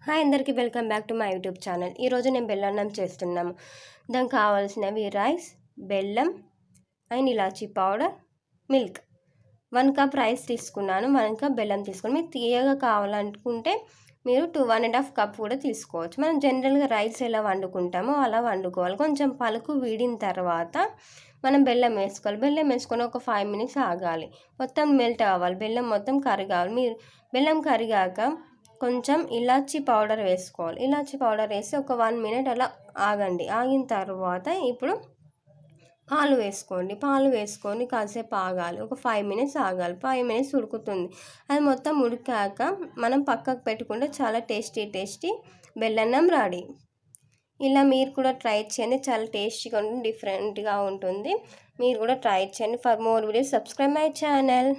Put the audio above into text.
Hi అందరికీ welcome back to my YouTube channel. ఈరోజు నేను బెల్లన్నం చేస్తున్నాము. దానికి కావాల్సినవి రైస్, బెల్లం and elaichi powder, milk. 1 cup rice తీసుకున్నాను, 1 కప్ బెల్లం తీసుకున్నాను. మీకు తీయగా కావాలనుకుంటే మీరు 1.5 కప్ కూడా తీసుకోవచ్చు. మనం జనరల్గా రైస్ ఎలా వండుకుంటామో అలా వండుకోవాలి. కొంచెం పలుకు వీడిన తర్వాత మనం బెల్లం వేసుకోవాలి. బెల్లం వేసుకొని ఒక 5 మినిట్స్ ఆగాలి. మొత్తం మెల్ట్ అవ్వాలి, బెల్లం మొత్తం కరిగాలి. మీరు బెల్లం కరిగాక కొంచెం ఇలాచీ పౌడర్ వేసుకోవాలి. ఇలాచీ పౌడర్ వేసి ఒక 1 మినిట్ అలా ఆగండి. ఆగిన తర్వాత ఇప్పుడు పాలు వేసుకోండి. పాలు వేసుకొని కాసేపు ఆగాలి. ఒక 5 మినిట్స్ ఆగాలి. 5 మినిట్స్ ఉడుకుతుంది. అది మొత్తం ఉడికాక మనం పక్కకు పెట్టుకుంటే చాలా టేస్టీ బెల్లన్నం రెడీ. ఇలా మీరు కూడా ట్రై చేయండి. చాలా టేస్టీగా ఉంటుంది, డిఫరెంట్గా ఉంటుంది. మీరు కూడా ట్రై చేయండి. For more videos subscribe my channel.